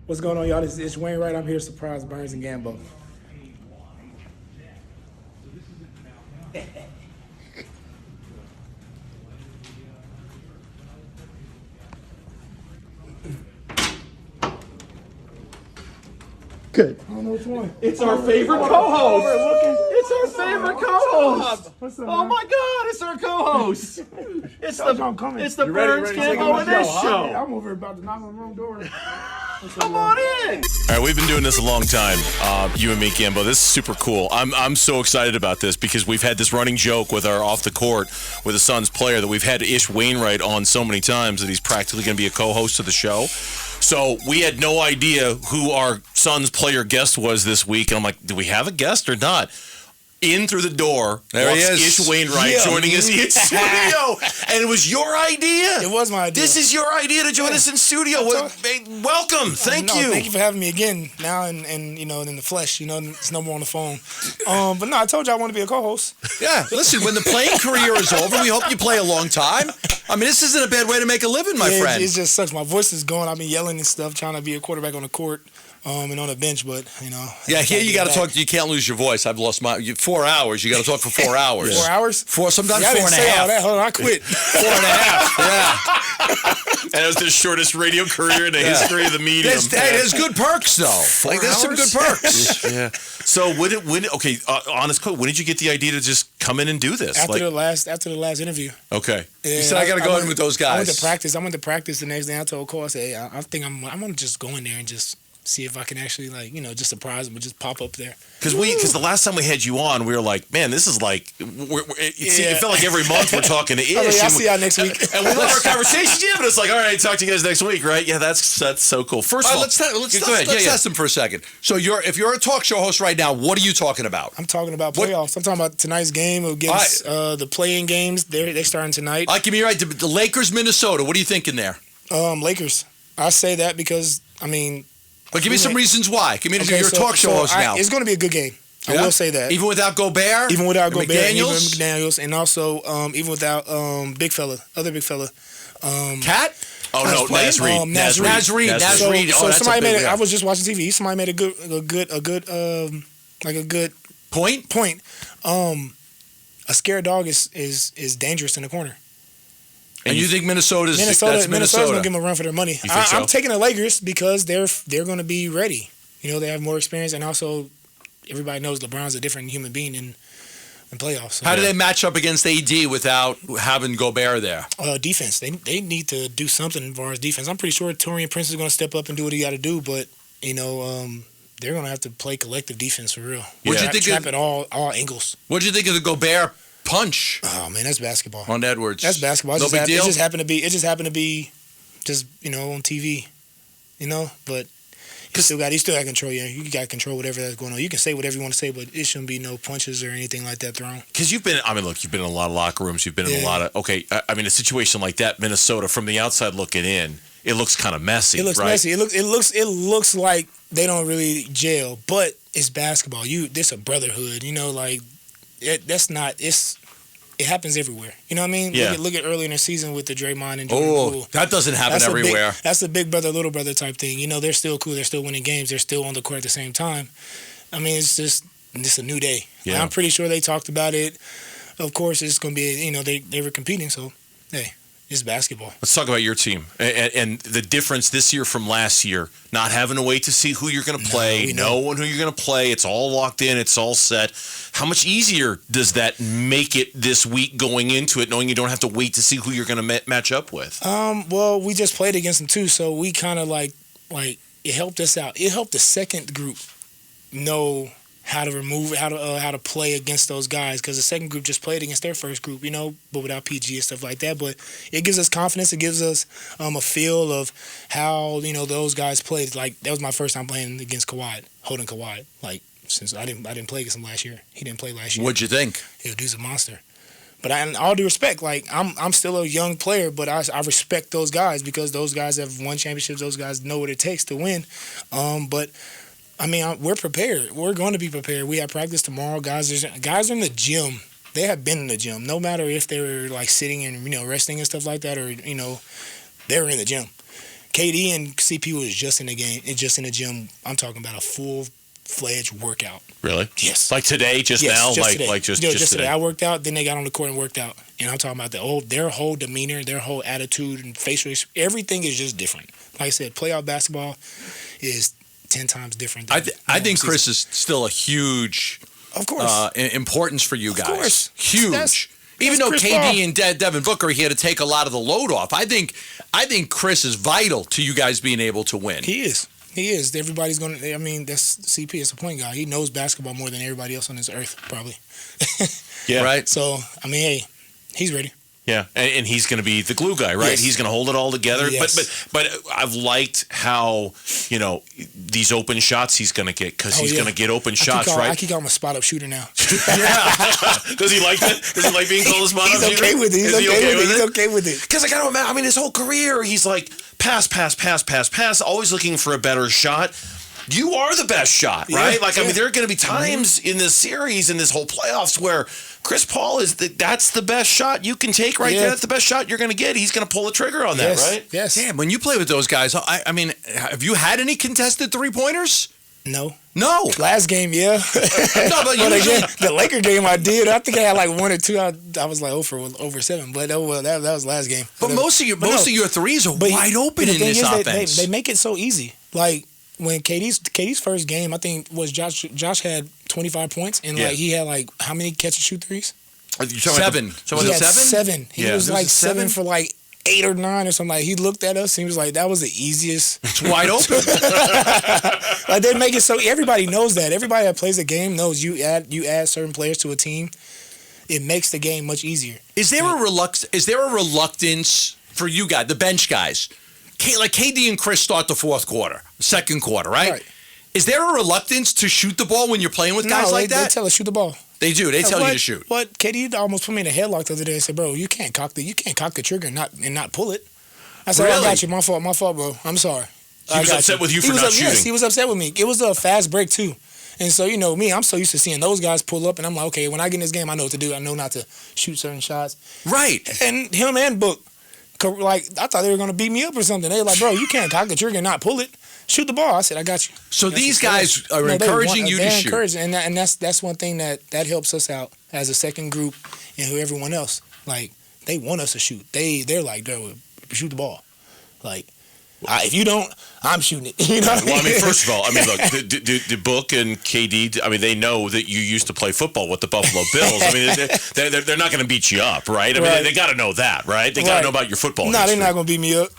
What's going on, y'all? This is Wainright. I'm here to surprise Burns and Gambo. Good. I don't know which one. It's our favorite co-host. It's our favorite co-host. What's up, Oh man? my God! It's our co-host. It's I'm coming. the You Burns Gambo of this show. I'm over here about to knock on the room door. Come on in. All right, we've been doing this a long time, you and me, Gambo. This is super cool. I'm so excited about this because we've had this running joke with our off the court with the Suns player that we've had Ish Wainright on so many times that he's practically going to be a co-host of the show. So we had no idea who our Suns player guest was this week. And I'm like, do we have a guest or not? In through the door, there he is. Ish Wainright joining us in studio. And it was your idea. It was my idea. This is your idea to join us in studio. Welcome. Thank you. Thank you for having me again now and you know, in the flesh. You know, it's no more on the phone. But no, I told you I want to be a co-host. Yeah, listen, when the playing career is over, we hope you play a long time. I mean, this isn't a bad way to make a living, my friend. It just sucks. My voice is going. I've been yelling and stuff, trying to be a quarterback on the court. And on the bench, but you know. Yeah, here you got to talk. You can't lose your voice. I've lost my 4 hours. You got to talk for 4 hours. 4 hours? Sometimes I 4 and a half. That. Hold on, I quit. 4.5. Yeah. And it was the shortest radio career in the history of the medium. There's good perks though. Like there's some good perks. Yeah. So honest quote, when did you get the idea to just come in and do this? After the last interview. Okay. Yeah, You said I got to go in with those guys. I went to practice the next day. I told Cole, I said, hey, I think I'm gonna just go in there and just see if I can actually, like, you know, just surprise them and just pop up there. Because the last time we had you on, we were like, man, this is like, it felt like every month we're talking to Ish. I'll see y'all next week. And we love our conversations, yeah, but it's like, all right, talk to you guys next week, right? Yeah, that's so cool. First of all, let's test them for a second. So if you're a talk show host right now, what are you talking about? I'm talking about playoffs. I'm talking about tonight's game against the play-in games. They're starting tonight. Give me right. The Lakers, Minnesota. What are you thinking there? Lakers. I say that because, I mean, but give me some reasons why. Give me you're a talk show host now. It's going to be a good game. I will say that. Even without Gobert? Even without Gobert. McDaniels? And also even without other big fella. Cat? Oh, no, Naz Reid. So somebody made I was just watching TV. Somebody made a good point. A scared dog is dangerous in the corner. And you think Minnesota's Minnesota's going to give them a run for their money. You think so? I'm taking the Lakers because they're going to be ready. You know, they have more experience, and also everybody knows LeBron's a different human being in playoffs. So. How do they match up against AD without having Gobert there? Defense. They need to do something as far as defense. I'm pretty sure Taurean Prince is going to step up and do what he got to do, but you know, they're going to have to play collective defense for real. What'd you think trap at all angles. What'd you think of the Gobert punch? Oh man, that's basketball. On Edwards. That's basketball. No big deal. It just happened to be, you know, on TV, you know. But you still got control. Yeah, you got to control whatever that's going on. You can say whatever you want to say, but it shouldn't be no punches or anything like that thrown. Because you've been in a lot of locker rooms. You've been in a lot of a situation like that, Minnesota, from the outside looking in, it looks kind of messy. It looks right? messy. It looks like they don't really gel, but it's basketball. This a brotherhood. You know, like it happens everywhere. You know what I mean? Yeah. Look at earlier in the season with the Draymond and Jordan Poole. That doesn't happen everywhere. That's a big brother, little brother type thing. You know, they're still cool. They're still winning games. They're still on the court at the same time. I mean, it's just a new day. Yeah. I'm pretty sure they talked about it. Of course, it's going to be, you know, they were competing. So, hey, it's basketball. Let's talk about your team and the difference this year from last year. Not having to wait to see who you're going to play, knowing who you're going to play. It's all locked in. It's all set. How much easier does that make it this week going into it, knowing you don't have to wait to see who you're going to match up with? Well, we just played against them too, so we kind of like it helped us out. It helped the second group know how to play against those guys, because the second group just played against their first group, you know, but without PG and stuff like that. But it gives us confidence. It gives us a feel of how, you know, those guys played. Like, that was my first time playing against Kawhi, holding Kawhi. Like, since I didn't play against him last year. He didn't play last year. What'd you think? Dude's a monster. But in all due respect, like, I'm still a young player, but I respect those guys because those guys have won championships. Those guys know what it takes to win. But I mean, we're prepared. We're going to be prepared. We have practice tomorrow. Guys are in the gym. They have been in the gym. No matter if they were like sitting and, you know, resting and stuff like that, or, you know, they were in the gym. KD and CP was just in the game, just in the gym. I'm talking about a full-fledged workout. Really? Yes. Like today, just now, today. just today. I worked out. Then they got on the court and worked out. And I'm talking about their whole demeanor, their whole attitude and facial. Everything is just different. Like I said, playoff basketball is 10 times different. I think Chris is still a huge, of course, importance for you guys. Of course, huge. Even though Chris KD Paul. and Devin Booker are here to take a lot of the load off, I think Chris is vital to you guys being able to win. He is. Everybody's going to. I mean, that's CP is a point guard. He knows basketball more than everybody else on this earth, probably. Yeah. Right. So I mean, hey, he's ready. Yeah, and he's going to be the glue guy, right? Yes. He's going to hold it all together. Yes. But I've liked how these open shots he's going to get because he's going to get open shots, right? I keep calling him a spot up shooter now. Yeah. Does he like that? Does he like being called a spot up shooter? He's okay with it. He's okay with it. Because I got to imagine. I mean, his whole career, he's like pass, always looking for a better shot. You are the best shot, right? I mean, there are going to be times in this series, in this whole playoffs, where Chris Paul that's the best shot you can take right there. That's the best shot you're going to get. He's going to pull the trigger on that, right? Yes. Damn, when you play with those guys, I mean, have you had any contested three-pointers? No. Last game, yeah. No, but again, the Laker game I did. I think I had like 1 or 2. I was like over 7, but that was last game. But most of your threes are wide open in this offense. They make it so easy. Like when KD's first game, I think was Josh had 25 points, and like he had like how many catch and shoot threes? 7. So was he it had 7? He was like 7 for like 8 or 9 or something. Like he looked at us and he was like, "That was the easiest." It's wide open. Like they make it so everybody knows that. Everybody that plays the game knows you add certain players to a team, it makes the game much easier. Is there a reluctance for you guys, the bench guys? Like KD and Chris start the fourth quarter, second quarter, right? Is there a reluctance to shoot the ball when you're playing with guys like that? They tell us shoot the ball. They do. They tell you to shoot. What KD almost put me in a headlock the other day and said, "Bro, you can't cock the trigger and not pull it." I said, Really? "I got you. My fault, bro. I'm sorry." He was upset with you for not shooting. Yes, he was upset with me. It was a fast break too. And so, me, I'm so used to seeing those guys pull up, and I'm like, okay, when I get in this game, I know what to do. I know not to shoot certain shots. Right. And him and Book, like, I thought they were going to beat me up or something. They were like, bro, you can't cock the trigger and not pull it. Shoot the ball. I said, I got you. So these guys are encouraging you to shoot. And that's one thing that helps us out as a second group and everyone else. Like, they want us to shoot. They're like, shoot the ball. Like, if you don't, I'm shooting it. You know what Well, I mean, first of all, look, the Book and KD, I mean, they know that you used to play football with the Buffalo Bills. I mean, they're not going to beat you up, right? I mean, they got to know that, right? They got to know about your football. No, they're not going to beat me up.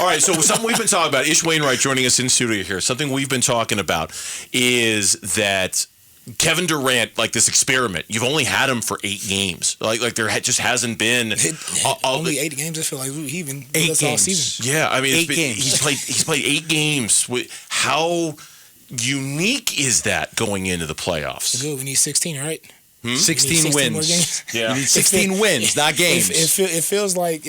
All right, so something we've been talking about, Ish Wainright joining us in studio here, something we've been talking about is that Kevin Durant, like this experiment, you've only had him for 8 games. Like there just hasn't been only 8 games. I feel like he even 8 games all season. Yeah, I mean, 8 games. He's played 8 games. How unique is that going into the playoffs? Good. We need 16, right? 16 more wins. games. Yeah, You need 16 wins, not games. It feels like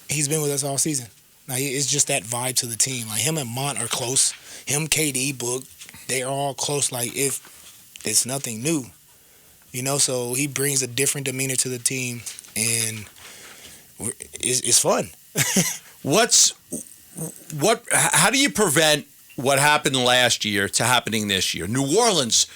he's been with us all season. Like it's just that vibe to the team. Like him and Mont are close. Him, KD, Book, they are all close. Like if it's nothing new, So he brings a different demeanor to the team, and it's fun. How do you prevent what happened last year to happening this year? New Orleans,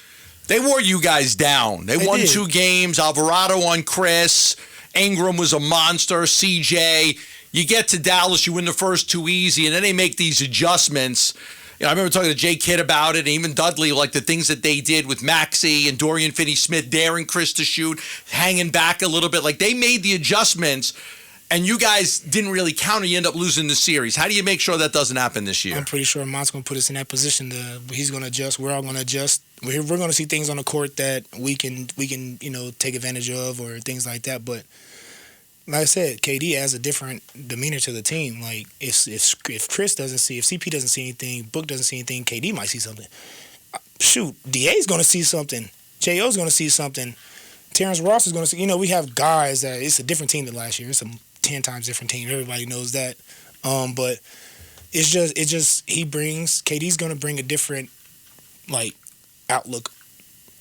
they wore you guys down. They won did. 2 games. Alvarado on Chris. Ingram was a monster. CJ. You get to Dallas, you win the first 2 easy, and then they make these adjustments. I remember talking to Jay Kidd about it, and even Dudley, like the things that they did with Maxey and Dorian Finney-Smith, daring Chris to shoot, hanging back a little bit. Like they made the adjustments, and you guys didn't really counter. You end up losing the series. How do you make sure that doesn't happen this year? I'm pretty sure Mont's going to put us in that position. He's going to adjust. We're all going to adjust. We're going to see things on the court that we can take advantage of or things like that. But like I said, KD has a different demeanor to the team. Like if Chris doesn't see, if CP doesn't see anything, Book doesn't see anything, KD might see something. Shoot, DA's going to see something. J.O.'s going to see something. Terrence Ross is going to see. We have guys that it's a different team than last year. It's a 10 times different team. Everybody knows that. But it's just KD's going to bring a different outlook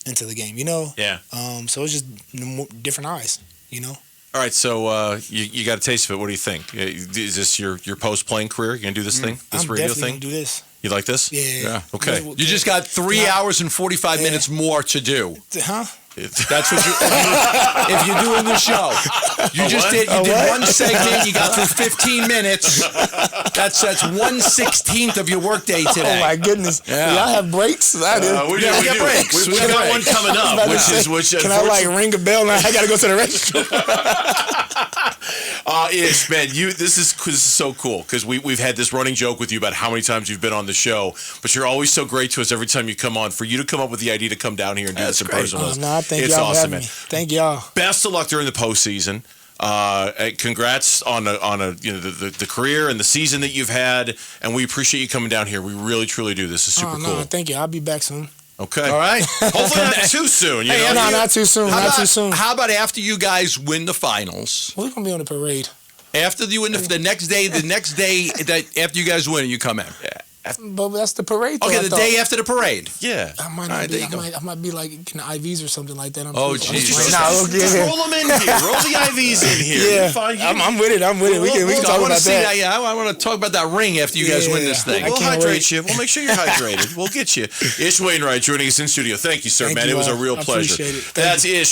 into the game. Yeah. So it's just different eyes. All right, so you got a taste of it. What do you think? Is this your post-playing career? You going to do this thing? This I'm radio definitely thing? going to do this. You like this? Yeah. Okay. You just got 3 hours and 45 minutes more to do. Huh? That's what if you're doing the show. You did one segment, you got through 15 minutes. That's 1/16 of your workday today. Oh my goodness! Yeah. Y'all have breaks? We get breaks. We got one coming up, which can I like ring a bell now? I got to go to the restroom. Ish, man, this is so cool because we've had this running joke with you about how many times you've been on the show, but you're always so great to us every time you come on. For you to come up with the idea to come down here and do this in person with us, Thank it's y'all awesome, for having man. me. Thank y'all. Best of luck during the postseason. Congrats on the career and the season that you've had, and we appreciate you coming down here. We really truly do. This is super cool. Thank you. I'll be back soon. Okay. All right. Hopefully not too soon. Not too soon. Too soon. How about after you guys win the finals? We're gonna be on the parade. After you win the next day that after you guys win, you come in. But that's the parade. Though, Okay, the day after the parade. Yeah. I might not be. I might be like getting IVs or something like that. Jesus. Just roll them in here. Roll the IVs in here. Yeah, I'm with it. We can talk about that. Yeah, I want to talk about that ring after you guys win this thing. We'll hydrate you. We'll make sure you're hydrated. We'll get you. Ish Wainright joining us in studio. Thank you, sir, man. It was a real pleasure. Appreciate it. That's Ish.